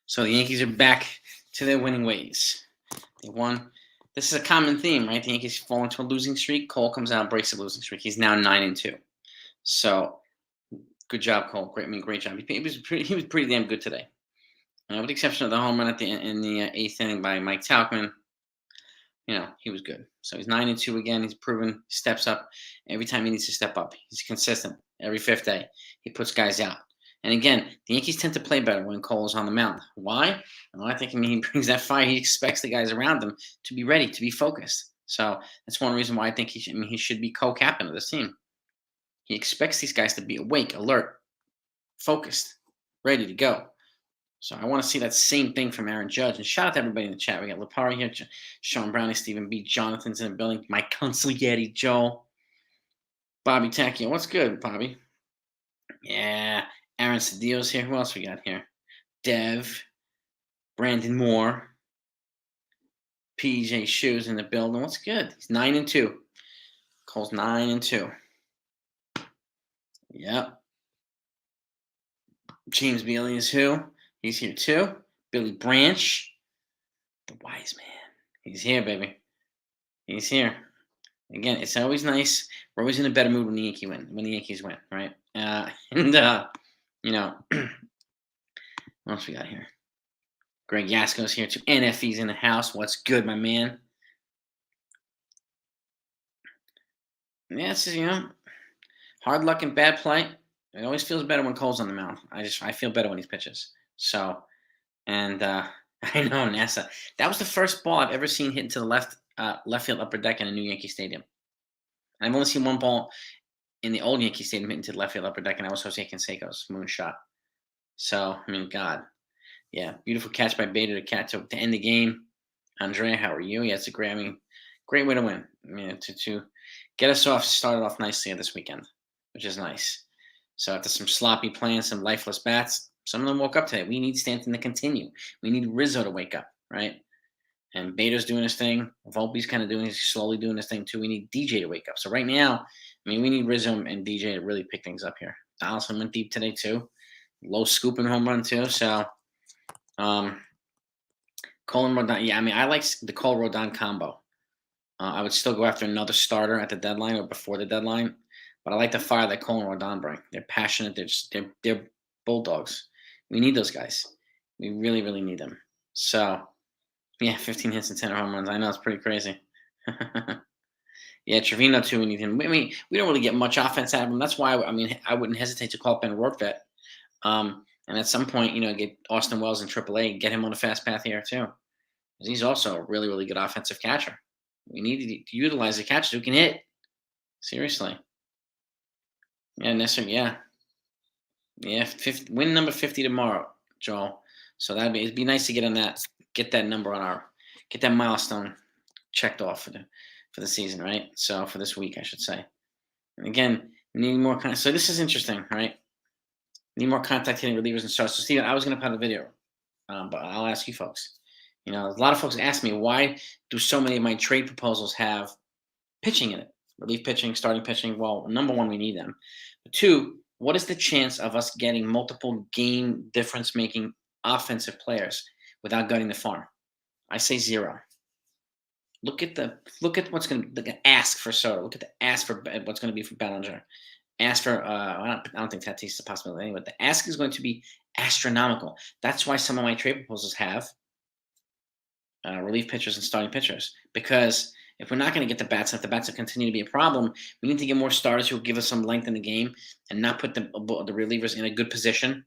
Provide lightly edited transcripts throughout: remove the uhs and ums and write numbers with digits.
So the Yankees are back to their winning ways. They won. This is a common theme, right? The Yankees fall into a losing streak. Cole comes out, breaks the losing streak. He's now 9-2. So good job, Cole. Great job. He was pretty damn good today. With the exception of the home run in the eighth inning by Mike Tauchman, he was good. So he's 9-2 again. He's proven steps up every time he needs to step up. He's consistent every fifth day. He puts guys out. And again, the Yankees tend to play better when Cole is on the mound. Why? Well, I think he brings that fire. He expects the guys around him to be ready, to be focused. So that's one reason why I think he should be co-captain of this team. He expects these guys to be awake, alert, focused, ready to go. So I want to see that same thing from Aaron Judge. And shout out to everybody in the chat. We got Lapari here, Sean Brownie, Stephen B. Jonathan's in the building, Mike Consigliere, Joe, Bobby Tacchio. What's good, Bobby? Yeah. Aaron Cedillo's here. Who else we got here? Dev, Brandon Moore, PJ Shoes in the building. What's good? He's 9-2. Cole's 9-2. Yep. James Bailey is who? He's here too. Billy Branch, the wise man. He's here, baby. He's here. Again, it's always nice. We're always in a better mood when the Yankees win, right? What else we got here? Greg Yasko's here too. NFE's in the house. What's good, my man? Yeah, it's hard luck and bad play. It always feels better when Cole's on the mound. I feel better when he pitches. So, and I know NASA. That was the first ball I've ever seen hit into the left field upper deck in a new Yankee Stadium. I've only seen one ball in the old Yankee Stadium hit into the left field upper deck, and that was Jose Canseco's moonshot. So, God. Yeah, beautiful catch by Bader to end the game. Andrea, how are you? Yeah, it's a great way to win. To get us started off nicely this weekend, which is nice. So after some sloppy playing, some lifeless bats, some of them woke up today. We need Stanton to continue. We need Rizzo to wake up, right? And Bader's doing his thing. Volpe's kind of slowly doing his thing too. We need DJ to wake up. So right now, we need Rizzo and DJ to really pick things up here. Donaldson went deep today too. Low scooping home run too. So Cole and Rodon. Yeah, I like the Cole-Rodon combo. I would still go after another starter at the deadline or before the deadline. But I like the fire that Cole and Rodon bring. They're passionate. They're bulldogs. We need those guys. We really, really need them. So, yeah, 15 hits and 10 home runs. I know it's pretty crazy. Yeah, Trevino too. We need him. We don't really get much offense out of him. That's why I wouldn't hesitate to call up Ben Rortvedt. And at some point, get Austin Wells in AAA and get him on a fast path here too. He's also a really, really good offensive catcher. We need to utilize the catchers who can hit. Seriously. Yeah, necessarily. Yeah. Win number 50 tomorrow, Joel. So it'd be nice to get that number get that milestone checked off for the season, right? So for this week, I should say. And again, we need more so this is interesting, right? We need more contact hitting relievers and starts. So Steven, I was going to put a video, but I'll ask you folks. A lot of folks ask me, why do so many of my trade proposals have pitching in it? Relief pitching, starting pitching. Well, number one, we need them. But two, what is the chance of us getting multiple game difference-making offensive players without gutting the farm? I say 0. Look at what's going to ask for Soto. Look at the ask for what's going to be for Bellinger. Ask for I don't think Tatis is a possibility anyway. The ask is going to be astronomical. That's why some of my trade proposals have relief pitchers and starting pitchers, because if we're not going to get the bats, if the bats will continue to be a problem, we need to get more starters who will give us some length in the game and not put the relievers in a good position,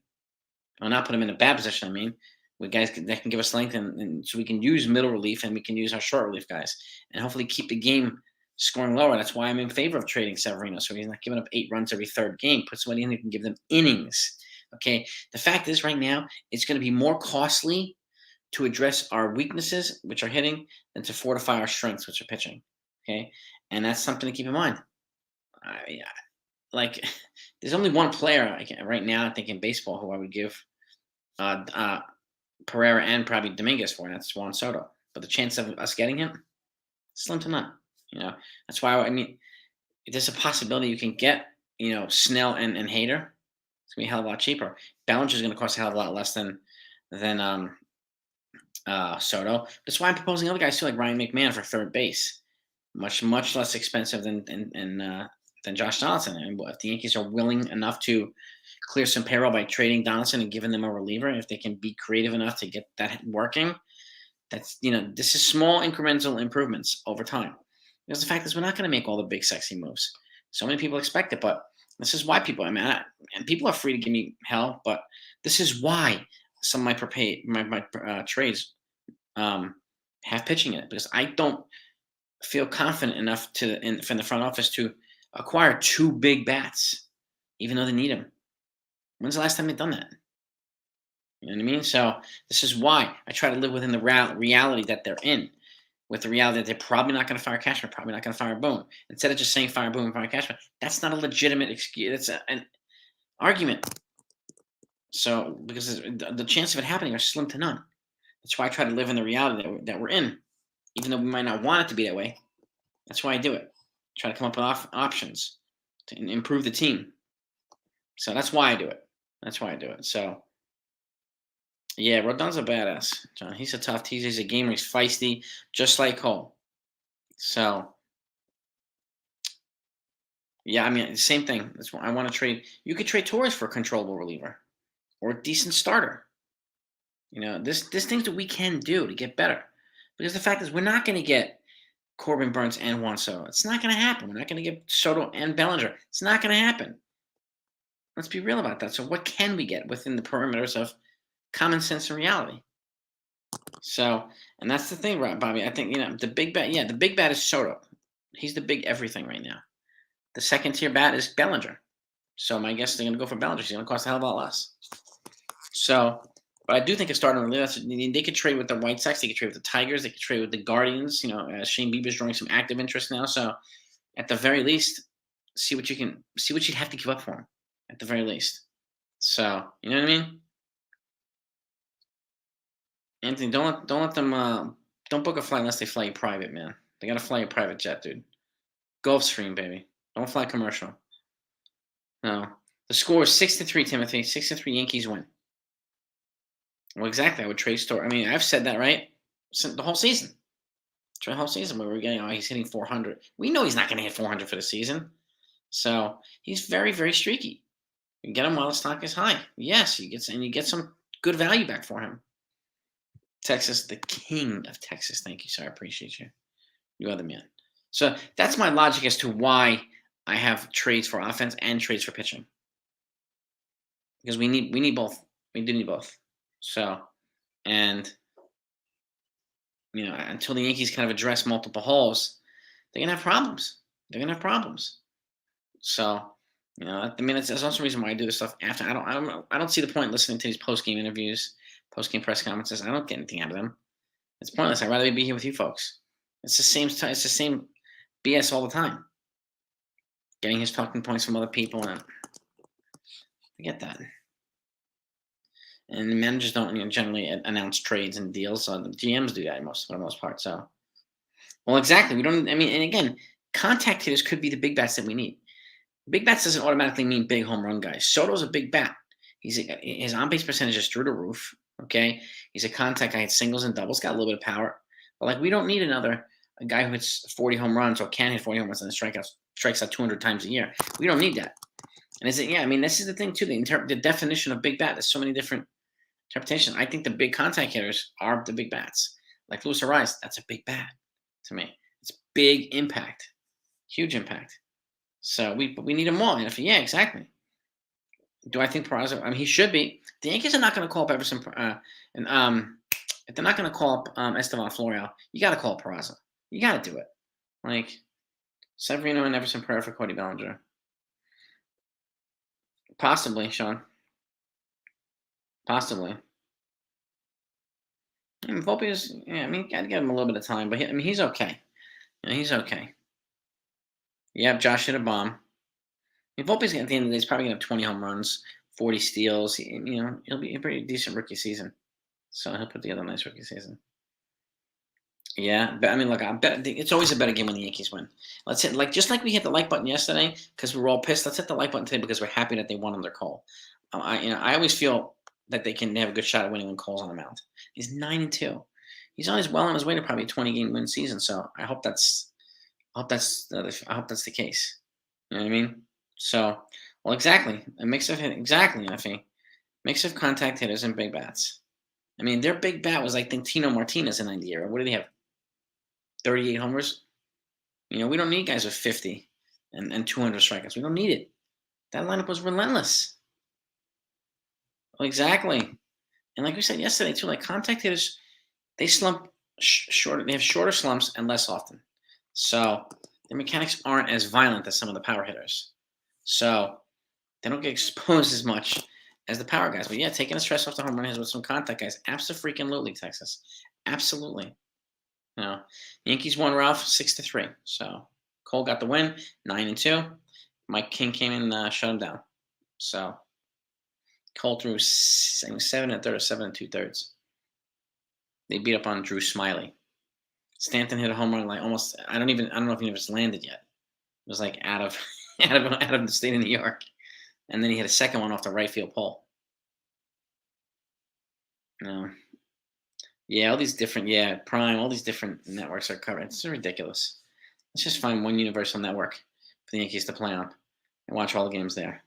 or not put them in a bad position. With guys that can give us length, and so we can use middle relief and we can use our short relief guys, and hopefully keep the game scoring lower. That's why I'm in favor of trading Severino, so he's not giving up 8 runs every third game. Put somebody in who can give them innings. Okay. The fact is, right now, it's going to be more costly to address our weaknesses, which are hitting, than to fortify our strengths, which are pitching. Okay, and that's something to keep in mind. There's only one player right now, I think, in baseball who I would give Pereira and probably Dominguez for, and that's Juan Soto. But the chance of us getting him, slim to none. That's why there's a possibility you can get Snell and Hader. It's gonna be a hell of a lot cheaper. Bellinger's gonna cost a hell of a lot less than than Soto. That's why I'm proposing other guys too, like Ryan McMahon for third base, much less expensive than Josh Donaldson. And if the Yankees are willing enough to clear some payroll by trading Donaldson and giving them a reliever, if they can be creative enough to get that working, this is small incremental improvements over time. Because the fact is, we're not going to make all the big sexy moves. So many people expect it, but this is why people. And people are free to give me hell, but this is why some of my trades have pitching in it, because I don't feel confident enough from the front office to acquire two big bats, even though they need them. When's the last time they've done that? You know what I mean? So this is why I try to live within the reality that they're in, with the reality that they're probably not going to fire Cashman, probably not going to fire Boone. Instead of just saying fire Boone and fire Cashman, that's not a legitimate excuse. That's an argument. So because the chances of it happening are slim to none. That's why I try to live in the reality that we're in, even though we might not want it to be that way. That's why I do it. Try to come up with options to improve the team. So that's why I do it. So yeah, Rodon's a badass, John. He's a tough teaser. He's a gamer. He's feisty, just like Cole. So yeah, I mean, same thing. That's why I want to trade. You could trade Torres for a controllable reliever or a decent starter. There's things that we can do to get better. Because the fact is, we're not going to get Corbin Burns and Juan Soto. It's not going to happen. We're not going to get Soto and Bellinger. It's not going to happen. Let's be real about that. So what can we get within the perimeters of common sense and reality? So, and that's the thing, right, Bobby? I think, the big bat, the big bat is Soto. He's the big everything right now. The second tier bat is Bellinger. So my guess they're going to go for Bellinger. He's going to cost a hell of a lot less. So, but I do think a starter reliever, they could trade with the White Sox. They could trade with the Tigers. They could trade with the Guardians. Shane Bieber's drawing some active interest now. So at the very least, see what you'd have to give up for him at the very least. So, you know what I mean? Anthony, don't let them don't book a flight unless they fly you private, man. They gotta fly you private jet, dude. Gulfstream, baby. Don't fly commercial. No. The score is 6-3, Timothy. 6-3 Yankees win. Well, exactly. I would trade Story. I mean, I've said that, right? The whole season. The whole season where we're getting, he's hitting 400. We know he's not going to hit 400 for the season. So he's very, very streaky. You get him while the stock is high. Yes, you get some good value back for him. Texas, the king of Texas. Thank you, sir. I appreciate you. You are the man. So that's my logic as to why I have trades for offense and trades for pitching. Because we need both. We do need both. So, and until the Yankees kind of address multiple holes, they're gonna have problems. So, I mean, that's also the reason why I do this stuff after. I don't see the point in listening to these post-game interviews, post-game press conferences. I don't get anything out of them. It's pointless. I'd rather be here with you folks. It's the same BS all the time. Getting his talking points from other people, and I get that. And the managers don't generally announce trades and deals. So the GMs do that for the most part. So, well, exactly. We don't. I mean, and again, contact hitters could be the big bats that we need. Big bats doesn't automatically mean big home run guys. Soto's a big bat. His on base percentage is through the roof. Okay, he's a contact guy. Hits singles and doubles. Got a little bit of power. But we don't need a guy who hits 40 home runs or can hit 40 home runs and strikes out 200 times a year. We don't need that. And I mean, this is the thing too. The definition of big bat. There's so many different interpretations. I think the big contact hitters are the big bats. Like Luis Ariz, that's a big bat to me. It's big impact, huge impact. So we need them all. And exactly. Do I think Peraza? I mean, he should be. The Yankees are not going to call up Everson, if they're not going to call up Estevan Florial, you got to call up Peraza. You got to do it. Like Severino and Everson Pereira for Cody Bellinger. Possibly, Sean. Possibly. I mean, Volpe is. Yeah, I mean, got to give him a little bit of time, but he's okay. He's okay. Yep, Josh hit a bomb. I mean, Volpe's at the end of the day, he's probably going to have 20 home runs, 40 steals. He'll be a pretty decent rookie season. So he'll put together a nice rookie season. Yeah, but I mean, look, I bet it's always a better game when the Yankees win. Let's hit just like we hit the like button yesterday because we were all pissed. Let's hit the like button today because we're happy that they won on their call. I always feel that they can have a good shot at winning when Cole's on the mound. He's 9-2. He's always well on his way to probably a 20-game win season. So I hope that's the case. You know what I mean? So, well, exactly. A mix of exactly, Effie. Mix of contact hitters and big bats. I mean, their big bat was like Tino Martinez in '90 era. What did he have? 38 homers. We don't need guys with 50 and 200 strikeouts. We don't need it. That lineup was relentless. Well, exactly. And like we said yesterday too, like contact hitters, they slump shorter. They have shorter slumps and less often. So their mechanics aren't as violent as some of the power hitters. So they don't get exposed as much as the power guys. But yeah, taking the stress off the home run hitters with some contact guys. Absolutely, Texas. Absolutely. Yankees won, Ralph, 6-3. So Cole got the win, 9-2. Mike King came in and shut him down. So Cole threw 7 1/3, 7 2/3. They beat up on Drew Smiley. Stanton hit a home run like almost. I don't know if he just landed yet. It was like out of out of the state of New York, and then he hit a second one off the right field pole. Yeah, all these different Prime, all these different networks are covered. It's ridiculous. Let's just find one universal network for the Yankees to play on and watch all the games there.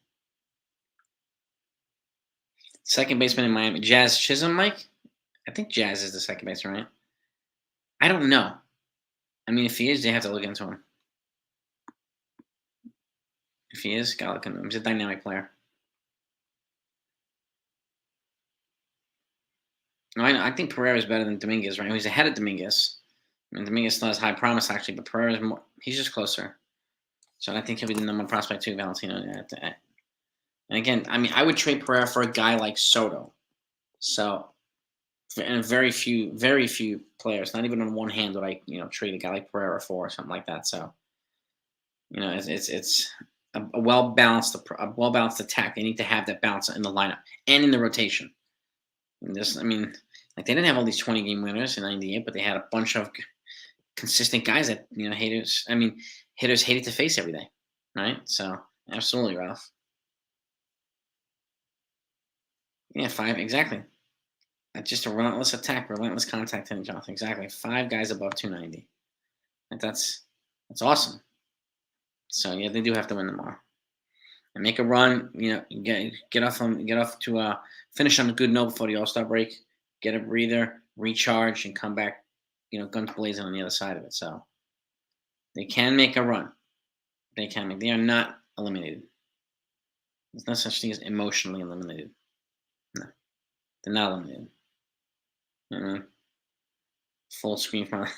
Second baseman in Miami, Jazz Chisholm, Mike. I think Jazz is the second baseman, right? I don't know. I mean, if he is, they have to look into him. If he is, gotta look into him. He's a dynamic player. No, I think Pereira is better than Dominguez, right? He's ahead of Dominguez. I mean, Dominguez still has high promise, actually, but Pereira is more. He's just closer. So I think he'll be the number one prospect too, Valentino. And again, I mean, I would trade Pereira for a guy like Soto. So, and very few players, not even on one hand, would I trade a guy like Pereira for or something like that. So, it's a well balanced attack. They need to have that balance in the lineup and in the rotation. And this, I mean, like they didn't have all these 20-game winners in '98, but they had a bunch of consistent guys that hitters hated to face every day, right? So, absolutely, Ralph. Yeah, 5 exactly. Just a relentless attack, relentless contact hitting, Jonathan. Exactly, 5 guys above 290. Like that's awesome. So yeah, they do have to win tomorrow and make a run. Get off to finish on a good note before the All-Star break. Get a breather, recharge, and come back. Guns blazing on the other side of it. So they can make a run. They can. They are not eliminated. There's no such thing as emotionally eliminated. No, they're not eliminated. Full screen from.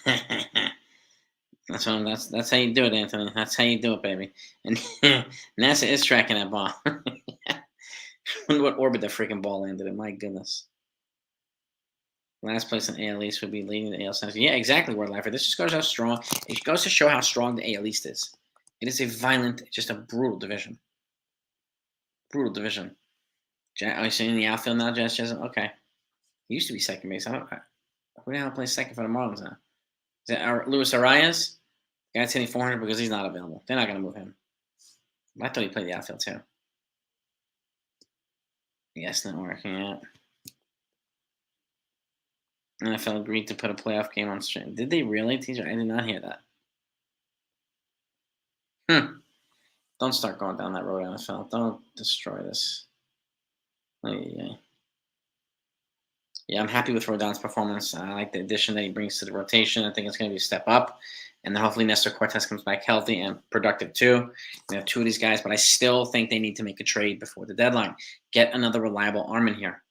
That's how you do it, Anthony. That's how you do it, baby. And NASA is tracking that ball. I wonder what orbit that freaking ball landed in. My goodness. Last place in AL East would be leading the AL Central. Yeah, exactly, Word Lifer. This just goes how strong. It goes to show how strong the AL East is. It is a violent, just a brutal division. Brutal division. Are you seeing the outfield now, Jazz Chisholm? Okay. He used to be second base. Who the hell plays second for the Marlins now? Is that Luis Arias? The guy's hitting 400 because he's not available. They're not going to move him. I thought he played the outfield too. Yes, not working out. NFL agreed to put a playoff game on stream. Did they really, TJ? I did not hear that. Don't start going down that road, NFL. Don't destroy this. Yeah, I'm happy with Rodon's performance. I like the addition that he brings to the rotation. I think it's going to be a step up. And then hopefully Nestor Cortez comes back healthy and productive too. We have 2 of these guys, but I still think they need to make a trade before the deadline. Get another reliable arm in here.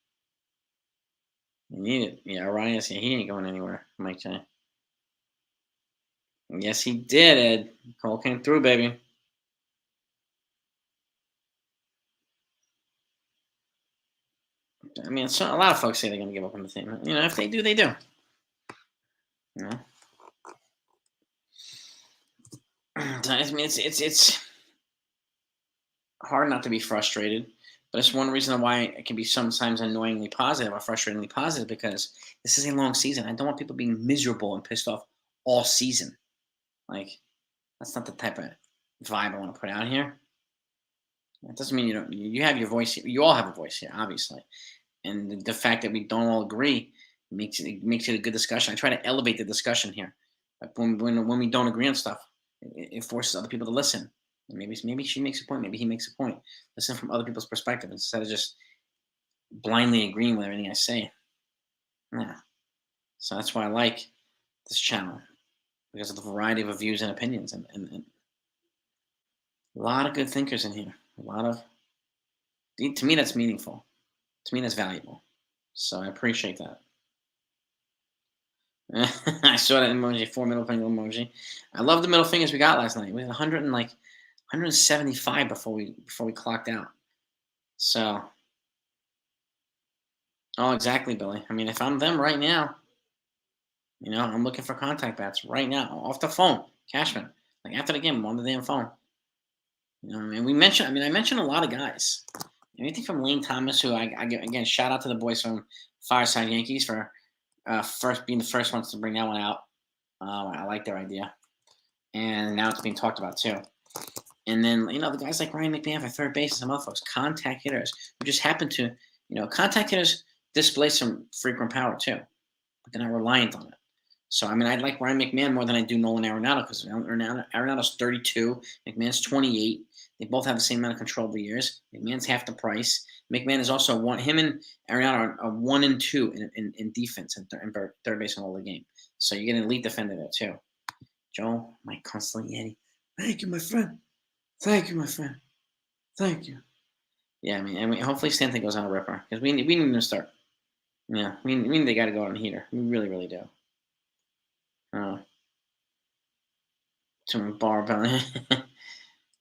You need it. Yeah, Arias, he ain't going anywhere, Mike J. Yes, he did, Ed. Cole came through, baby. I mean, a lot of folks say they're going to give up on the team. If they do, they do. I mean, it's hard not to be frustrated, but it's one reason why it can be sometimes annoyingly positive or frustratingly positive because this is a long season. I don't want people being miserable and pissed off all season. Like, that's not the type of vibe I want to put out here. That doesn't mean you have your voice. You all have a voice here, obviously. and the fact that we don't all agree makes it a good discussion. I try to elevate the discussion here. Like when we don't agree on stuff, it forces other people to listen. And maybe she makes a point, maybe he makes a point. Listen from other people's perspective instead of just blindly agreeing with everything I say. Yeah. So that's why I like this channel because of the variety of views and opinions, and a lot of good thinkers in here. A lot of to me that's meaningful. To me that's valuable. So I appreciate that. I saw that emoji, 4 middle finger emoji. I love the middle fingers we got last night. We had 100 and like 175 before we clocked out. So, oh, exactly, Billy. I mean, if I'm them right now, I'm looking for contact bats right now off the phone, Cashman. Like after the game, I'm on the damn phone. I mean, I mentioned a lot of guys. Anything from Lane Thomas, who again, shout out to the boys from Fireside Yankees for first being the first ones to bring that one out. I like their idea, and now it's being talked about too. And then the guys like Ryan McMahon for third base and some other folks, contact hitters who just happen to, contact hitters display some frequent power too, but they're not reliant on it. So I mean, I'd like Ryan McMahon more than I do Nolan Arenado because Arenado's 32, McMahon's 28. They both have the same amount of controllable years. McMahon's half the price. McMahon is also one. Him and Arenado are 1 and 2 in defense and third base in all the game. So you get an elite defender there too. Joe, my constantly Yeti. Thank you, my friend. Thank you, my friend. Thank you. Yeah, I mean, hopefully Stanton goes on a ripper because we need him to start. Yeah, we need they got to go on a heater. We really, really do. To barbell.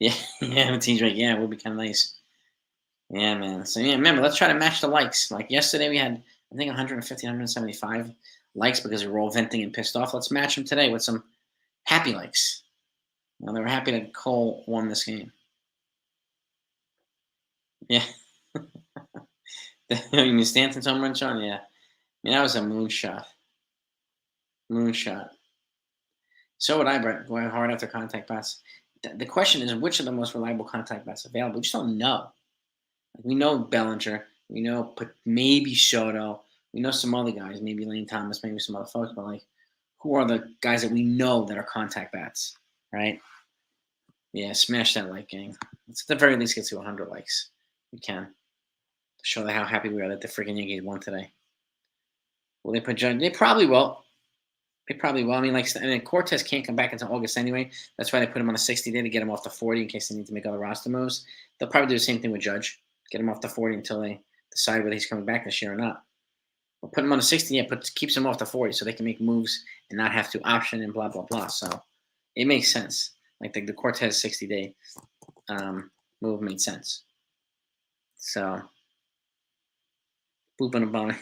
Yeah, yeah, the team's right. Yeah, it would be kind of nice. Yeah, man. So yeah, remember, let's try to match the likes. Like yesterday, we had I think 150, 175 likes because we were all venting and pissed off. Let's match them today with some happy likes. They were happy that Cole won this game. Yeah. You mean Stanton's home run, Sean? Yeah. I mean, that was a moonshot. Moonshot. So would I, Brett, going hard after contact bats. The question is, which are the most reliable contact bats available? We just don't know. Like, we know Bellinger. We know maybe Soto. We know some other guys, maybe Lane Thomas, maybe some other folks. But, like, who are the guys that we know that are contact bats, right? Yeah, smash that like, gang. Let's at the very least get to 100 likes. We can. To show them how happy we are that the freaking Yankees won today. Will they put Judge? They probably will. They probably will. I mean, Cortez can't come back until August anyway. That's why they put him on a 60-day to get him off the 40 in case they need to make other roster moves. They'll probably do the same thing with Judge. Get him off the 40 until they decide whether he's coming back this year or not. But put him on a 60, yeah, keeps him off the 40 so they can make moves and not have to option and blah, blah, blah. So it makes sense. Like the Cortez 60-day move made sense. So, boop and a bomb.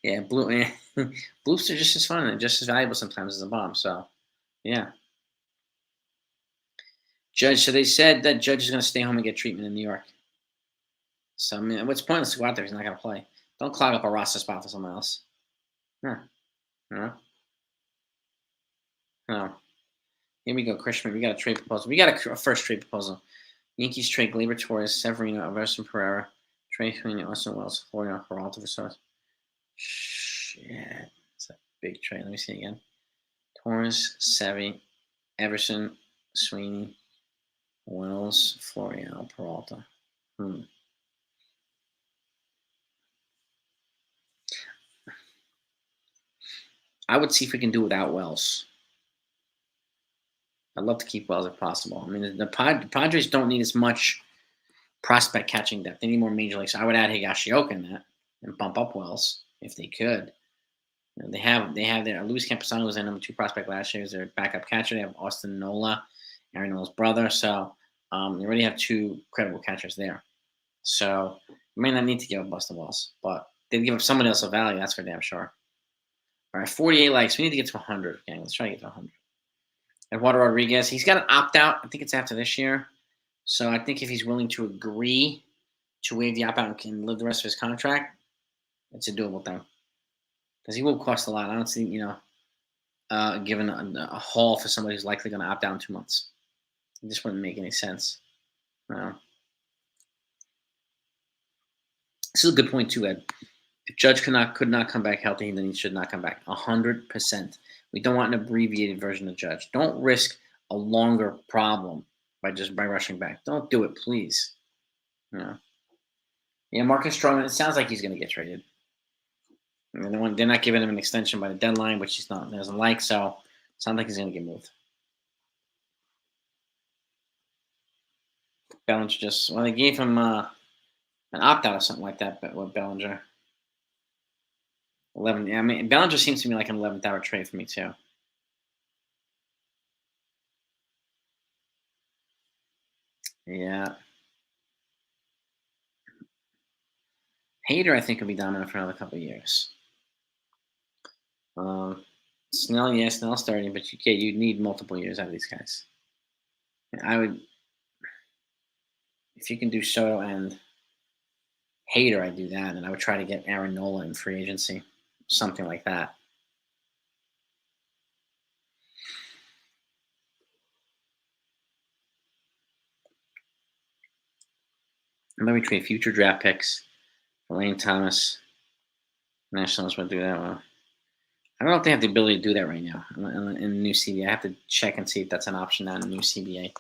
Yeah, bloops are just as fun and just as valuable sometimes as a bomb. So, yeah. Judge. So they said that Judge is going to stay home and get treatment in New York. So I mean, what's pointless to go out there? He's not going to play. Don't clog up a roster spot for someone else. No, no, no. Here we go, Christian. We got a trade proposal. We got a first trade proposal. Yankees trade Gleyber Torres, Severino, Everson Pereira, Trey Sweeney, Austin Wells, Florian Peralta for Source. Shit, it's a big trade. Let me see again. Torres, Sevy, Everson, Sweeney, Wells, Florian Peralta. I would see if we can do without Wells. I'd love to keep Wells if possible. I mean, the Padres don't need as much prospect catching depth. They need more major leagues. So I would add Higashioka in that and bump up Wells if they could. They have their Luis Campusano was their number 2 prospect last year. Is their backup catcher. They have Austin Nola, Aaron Nola's brother. So they already have 2 credible catchers there. So you may not need to give up Buster Wells, but they'd give up someone else of value. That's for damn sure. All right, 48 likes. We need to get to 100. Okay, let's try to get to 100. Eduardo Rodriguez, he's got an opt-out. I think it's after this year. So I think if he's willing to agree to waive the opt-out and can live the rest of his contract, it's a doable thing. Because he will cost a lot. I don't see, giving a haul for somebody who's likely going to opt out in 2 months. It just wouldn't make any sense. No. This is a good point too, Ed. If Judge could not come back healthy, then he should not come back. 100%. We don't want an abbreviated version of Judge. Don't risk a longer problem by rushing back. Don't do it, please. You know. Yeah, Marcus Stroman. It sounds like he's going to get traded. They're not giving him an extension by the deadline, which he doesn't like. So it sounds like he's going to get moved. Bellinger they gave him an opt out or something like that. But with Bellinger, 11. Yeah, I mean Bellinger seems to me like an 11th hour trade for me too. Yeah, Hader I think will be dominant for another couple of years. Snell, yeah, Snell starting, but you need multiple years out of these guys. I would, if you can do Soto and Hader, I'd do that, and I would try to get Aaron Nola in free agency, something like that. And then we trade future draft picks. Lane Thomas, Nationals would do that one. I don't know if they have the ability to do that right now in the new CBA. I have to check and see if that's an option now in the new CBA.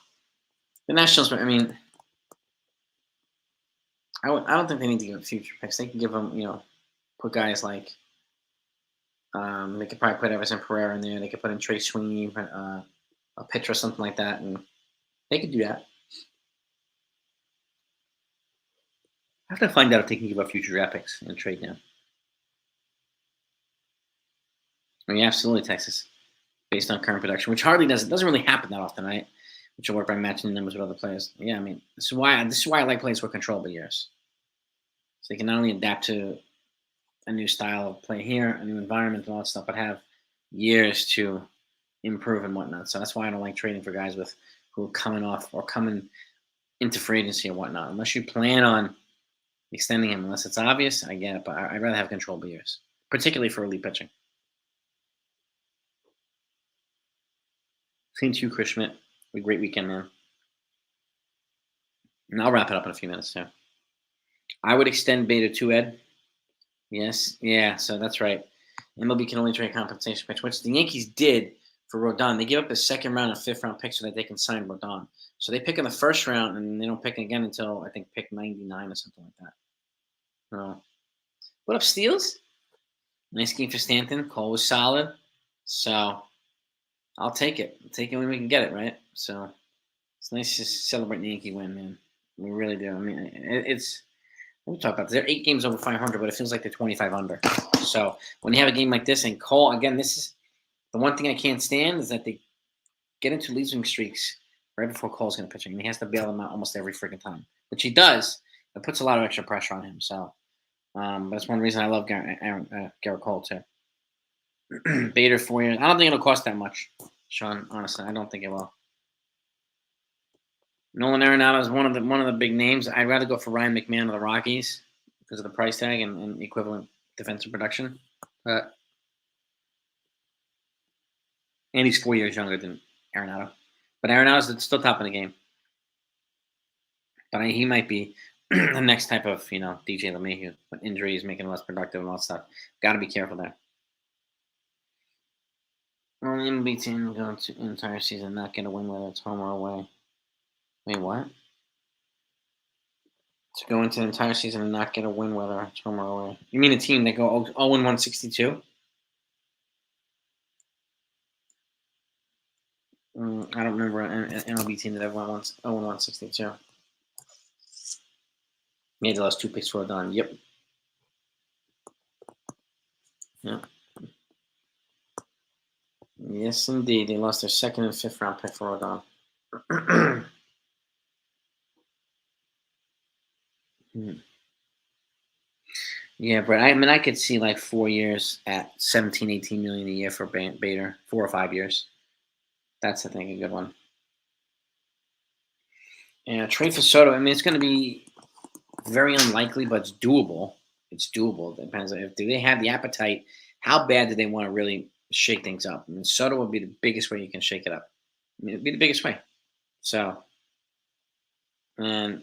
The Nationals, I mean, I don't think they need to give up future picks. They can give them, put guys like, they could probably put Everson Pereira in there. They could put in Trey Sweeney, a pitcher or something like that, and they could do that. I have to find out if they can give up future draft picks and trade now. I mean, absolutely, Texas, based on current production, which hardly doesn't really happen that often, right? Which will work by matching the numbers with other players. Yeah, I mean, this is why I like players for controllable years. So they can not only adapt to a new style of play here, a new environment, and all that stuff, but have years to improve and whatnot. So that's why I don't like trading for guys who are coming off or coming into free agency and whatnot. Unless you plan on extending him, unless it's obvious, I get it. But I'd rather have controllable years, particularly for elite pitching. Same to you, Chris Schmidt. A great weekend, man. And I'll wrap it up in a few minutes too. I would extend Beta to Ed. Yes, yeah. So that's right. MLB can only trade compensation picks, which the Yankees did for Rodon. They give up a second round and fifth round pick so that they can sign Rodon. So they pick in the first round and they don't pick again until I think pick 99 or something like that. What up, Steels? Nice game for Stanton. Cole was solid. So I'll take it. I'll take it when we can get it, right? So it's nice to celebrate the Yankee win, man. We really do. I mean, it's. We'll talk about this. They're 8 games over 500, but it feels like they're 25 under. So when you have a game like this, and Cole, again, this is the one thing I can't stand is that they get into losing streaks right before Cole's going to pitch, and he has to bail them out almost every freaking time, which he does. It puts a lot of extra pressure on him. So that's one reason I love Garrett Cole too. Bader 4 years. I don't think it'll cost that much, Sean. Honestly, I don't think it will. Nolan Arenado is one of the big names. I'd rather go for Ryan McMahon of the Rockies because of the price tag and equivalent defensive production. And he's 4 years younger than Arenado. But Arenado's still top of the game. But he might be the next type of, DJ LeMahieu. But injuries, making him less productive and all that stuff. Got to be careful there. Only MLB team going to entire season not get a win whether it's home or away. Wait, what? To go into the entire season and not get a win whether it's home or away. You mean a team that go 0-162? I don't remember an MLB team that ever went 0-162. Yeah, they lost 2 picks for Rodon. Yep. Yeah. Yes, indeed. They lost their second and fifth round pick for Rodon. Yeah, but I could see like 4 years at 17, 18 million a year for Bader, 4 or 5 years. That's, I think, a good one. Yeah, trade for Soto. I mean, it's going to be very unlikely, but it's doable. It's doable. It depends on do they have the appetite. How bad do they want to really shake things up? I mean, Soto would be the biggest way you can shake it up. I mean, it'd be the biggest way. So, and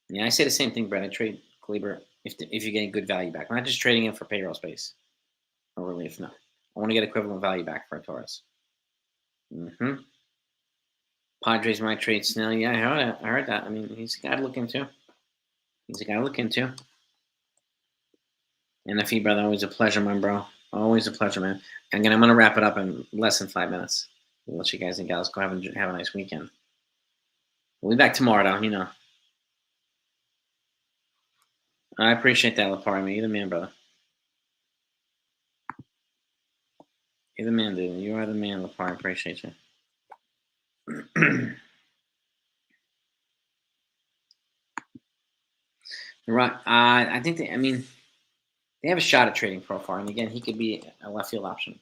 Yeah, I say the same thing, Brett. I trade Kleber if you're getting good value back. I'm not just trading him for payroll space or relief. No, I want to get equivalent value back for Torres. Mm-hmm. Padres might trade Snell. Yeah, I heard that. I heard that. I mean, he's a guy to look into. He's a guy to look into. NFE, brother, always a pleasure, my bro. Always a pleasure, man. And again, I'm going to wrap it up in less than 5 minutes. We'll let you guys and gals go have a nice weekend. We'll be back tomorrow, though, you know. I appreciate that, Lapari, man. You're the man, brother. You're the man, dude. You are the man, Lapari. I appreciate you. Right. I think I mean, they have a shot at trading Profar, and again, he could be a left field option.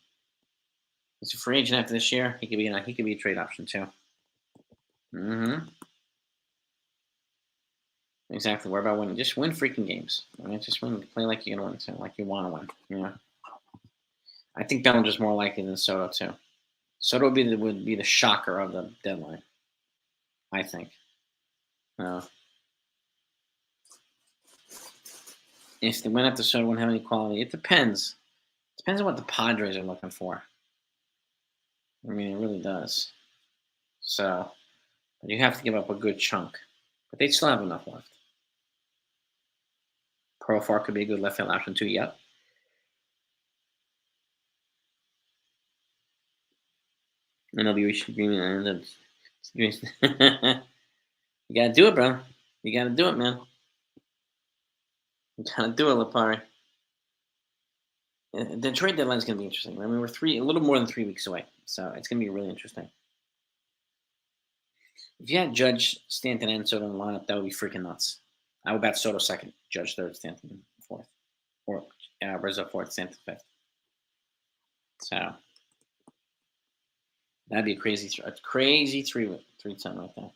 He's a free agent after this year. He could be a trade option too. Mm-hmm. Exactly. Worry about winning. Just win freaking games. I mean, just win. Play like you're gonna win. So like you want to win. You know. I think Bellinger's more likely than Soto too. Soto would be the shocker of the deadline. I think. Uh, if they went after Soto, wouldn't have any quality. It depends. Depends on what the Padres are looking for. I mean, it really does. So you have to give up a good chunk, but they still have enough left. Profar could be a good left field option too. Yep. And they'll be reaching agreement. And you gotta do it, bro. You gotta do it, man. You gotta do it, Lapari. The trade deadline is gonna be interesting. I mean, we're a little more than 3 weeks away, so it's gonna be really interesting. If you had Judge, Stanton, and Soto in the lineup, that would be freaking nuts. I would bet Soto second, Judge third, Stanton fourth, or Rizzo fourth, Stanton fifth. So that'd be a crazy three ton right there.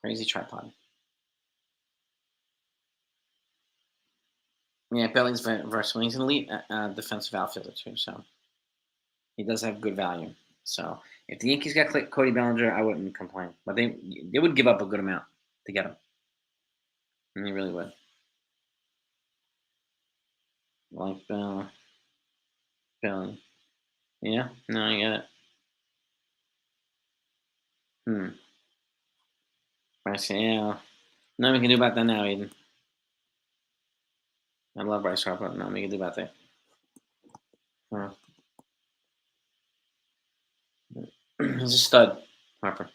Crazy tripod. Yeah, Belly's versatile. He's an elite defensive outfielder too, so he does have good value. So if the Yankees got Cody Bellinger, I wouldn't complain. But they would give up a good amount to get him. And they really would. Like Belly. Yeah, no, I get it. Hmm. Bryce, yeah. Nothing we can do about that now, Aiden. I love Bryce Harper. Nothing we can do about that. Uh, he's a stud, Harper.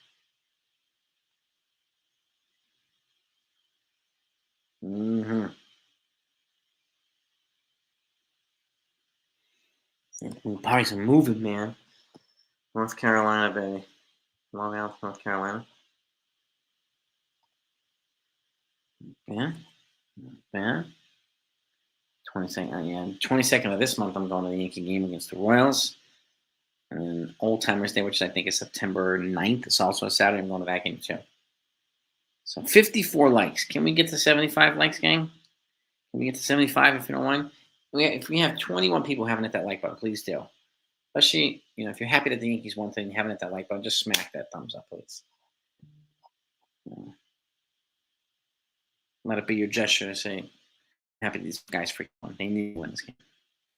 Mm-hmm. Probably some moving, man. North Carolina, baby. Long Island, North Carolina. Yeah, yeah. 22nd, yeah. 22nd of this month, I'm going to the Yankee game against the Royals. And Old Timers Day, which I think is September 9th. It's also a Saturday. I'm going to that game too. So 54 likes. Can we get to 75 likes, gang? Can we get to 75 if you don't mind? If we have 21 people haven't hit that like button, please do. Especially, if you're happy that the Yankees won thing, you haven't hit that like button, just smack that thumbs up, please. Let it be your gesture to say, happy these guys freaking won. They need to win this game.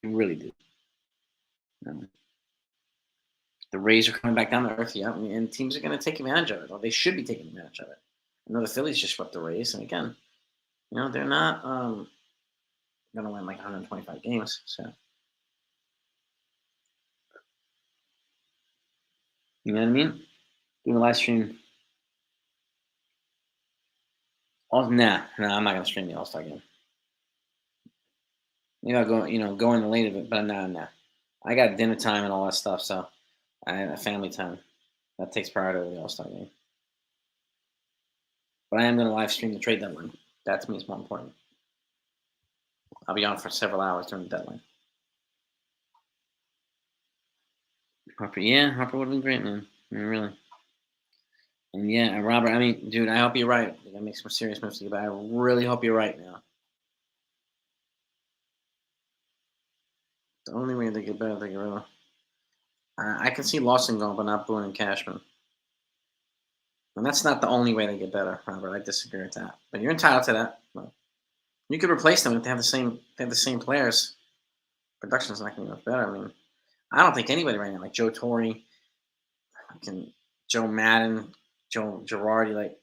They really do. The Rays are coming back down to earth, yeah, and teams are going to take advantage of it. Or they should be taking advantage of it. I know the Phillies just swept the Rays, and again, they're not going to win like 125 games. So you know what I mean? Doing a live stream. Oh, nah, I'm not going to stream the All Star game. Maybe I'll go in the late of it, but nah. I got dinner time and all that stuff, so I have a family time. That takes priority over the All Star game. But I am going to live stream the trade deadline. That to me is more important. I'll be on for several hours during the deadline. Harper would have been great, man. I mean, really. And yeah, Robert, I mean, dude, I hope you're right. I gotta make some serious moves to get back. I really hope you're right now. The only way they get better, they get rid I can see Lawson going, but not Boone and Cashman. And that's not the only way they get better, Robert. I disagree with that. But you're entitled to that. Well, you could replace them if they have the same players. Production's not going to get better. I mean, I don't think anybody right now, like Joe Torre, fucking Joe Madden, Joe Girardi, like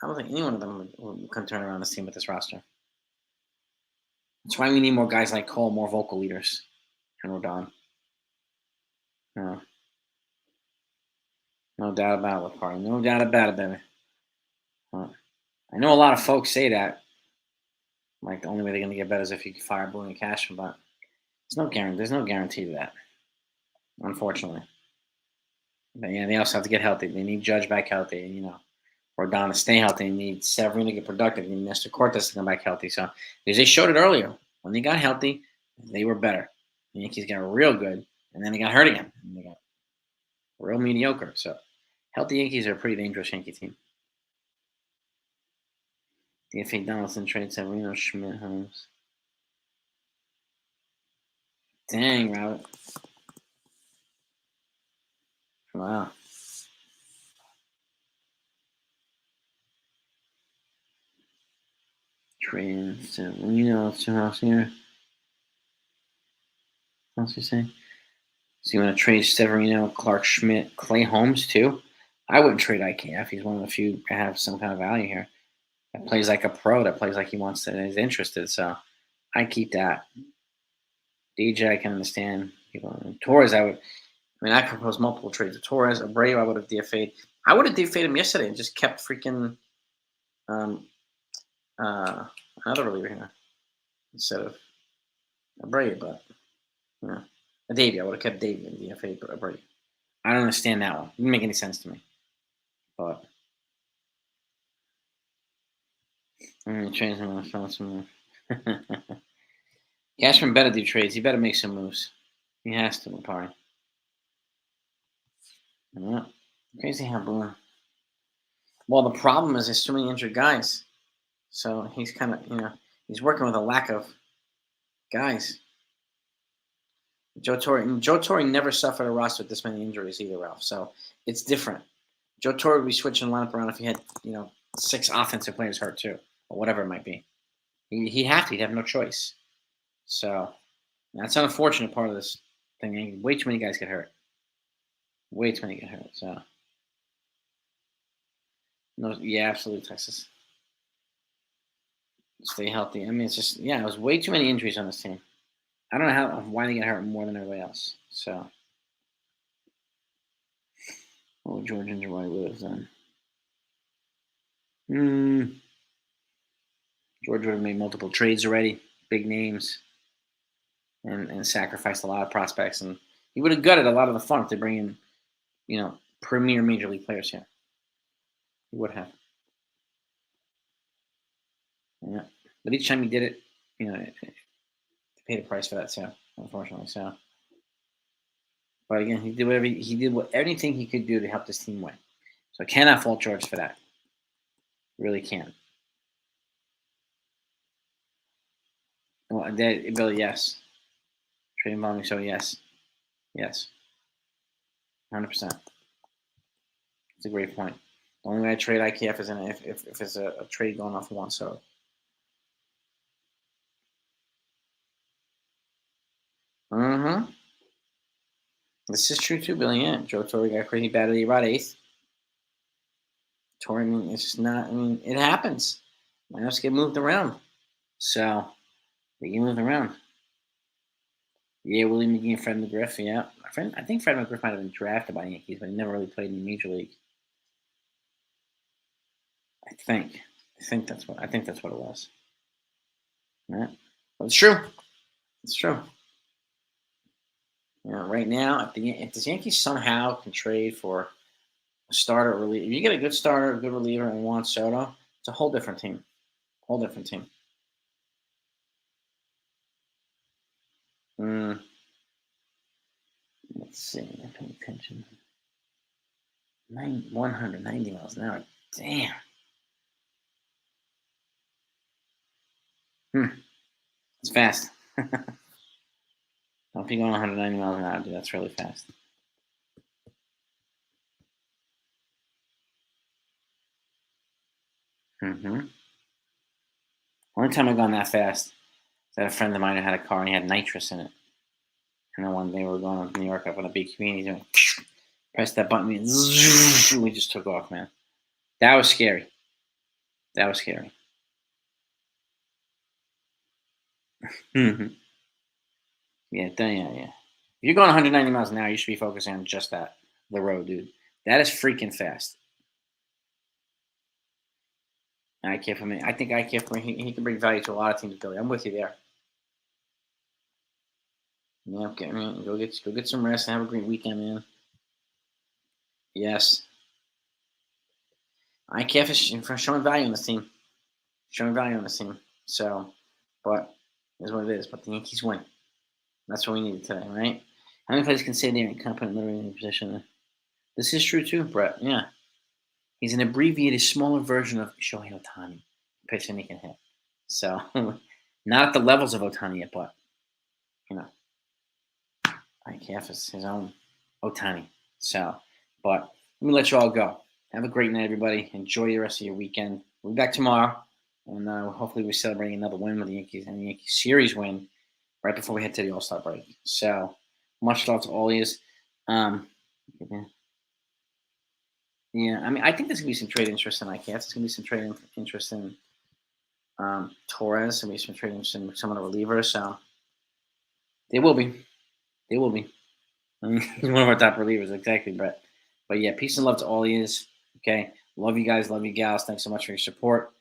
I don't think any one of them can turn around this team with this roster. That's why we need more guys like Cole, more vocal leaders, and Rodon. No, no doubt about it, party. No doubt about it, baby. I know a lot of folks say that, like the only way they're going to get better is if you fire Boone and Cashman, but there's no guarantee to that, unfortunately. But yeah, they also have to get healthy. They need Judge back healthy, Rodon to stay healthy. They need Severino to get productive. They need Nestor Cortes to come back healthy. So because they showed it earlier, when they got healthy, they were better. The Yankees got real good, and then they got hurt again. And they got real mediocre. So healthy Yankees are a pretty dangerous Yankee team. DFA Donaldson trade Severino, Schmidt, Holmes. Dang, Robert. Wow. Trade Severino, two house here. What else you say? So you want to trade Severino, Clark Schmidt, Clay Holmes too? I wouldn't trade IKF. He's one of the few that have some kind of value here. That plays like a pro. That plays like he wants to. He's interested. So I keep that. DJ, I can understand. Torres, I would. I mean, I proposed multiple trades to Torres. Abreu, I would have DFA'd. I would have DFA'd him yesterday and just kept freaking um, uh, another reliever here instead of Abreu. But Davey, I would have kept Davey and DFA'd Abreu. I don't understand that one. It didn't make any sense to me. But I'm gonna change him. I found some. Cashman better do trades. He better make some moves. He has to, Mapari. Yeah. Crazy how Boone. Well, the problem is there's too many injured guys. So he's kind of, he's working with a lack of guys. Joe Torre never suffered a roster with this many injuries either, Ralph. So it's different. Joe Torre would be switching the lineup around if he had, 6 offensive players hurt too, or whatever it might be. He'd have no choice. So that's an unfortunate part of this thing. Way too many guys get hurt. Way too many get hurt. So no, yeah, absolutely, Texas. Stay healthy. I mean, it's just it was way too many injuries on this team. I don't know why they get hurt more than everybody else. So, George and Roy would have done. George would have made multiple trades already, big names, and sacrificed a lot of prospects, and he would have gutted a lot of the fun if they bring in, premier major league players here. He would have. Yeah, but each time he did it, they paid a price for that too, unfortunately. So, but again, he did anything he could do to help this team win. So I cannot fault George for that. Really can't. Well, Billy, yes. Trading volume, so yes. 100%. It's a great point. The only way I trade IKF is if it's a trade going off one. So. This is true too, Billy. Yeah, Joe Torre got crazy bad at about 8th. Torre, it's just not. It happens. Lineups get moved around, so they get moved around. Yeah, Willie McGee and Fred McGriff. Yeah, I think Fred McGriff might have been drafted by the Yankees, but he never really played in the major league. I think that's what it was. Yeah, but it's true. It's true. Right now, if the Yankees somehow can trade for a starter reliever, if you get a good starter, a good reliever, and Juan Soto, it's a whole different team. Whole different team. Let's see. Pay attention. 190 miles an hour. Damn. It's fast. If you're going 190 miles an hour, dude, that's really fast. Mm-hmm. Only time I've gone that fast is that a friend of mine had a car and he had nitrous in it. And then one day we were going to New York up on a big community, and pressed that button, and we just took off, man. That was scary. That was scary. Hmm. Yeah, yeah. If you're going 190 miles an hour, you should be focusing on just that, the road, dude. That is freaking fast. And I care for me. I think I care for him. He can bring value to a lot of teams, Billy. I'm with you there. Yeah, okay, man. Go get some rest and have a great weekend, man. Yes, I care for showing value on this team. Showing value on this team. So, but is what it is. But the Yankees win. That's what we needed today, right? How many players can say they're in competent literally position? This is true too, Brett. Yeah, he's an abbreviated, smaller version of Shohei Ohtani. Pitch and he can hit. So, not at the levels of Ohtani yet, but you know, IKF is his own Ohtani. So, but let me let you all go. Have a great night, everybody. Enjoy the rest of your weekend. We'll be back tomorrow, and hopefully we're celebrating another win with the Yankees and the Yankees series win right before we head to the All Star break. So, much love to all of you. Um, yeah, I mean, I think there's gonna be some trade interest in IKF. There's gonna be some trade interest in Torres. There's gonna be some trade interest in some of the relievers. So, there will be. There will be. I mean, he's one of our top relievers, exactly, Brett. But yeah, peace and love to all you. Okay, love you guys, love you gals. Thanks so much for your support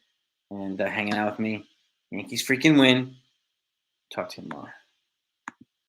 and hanging out with me. Yankees freaking win. Talk to you tomorrow.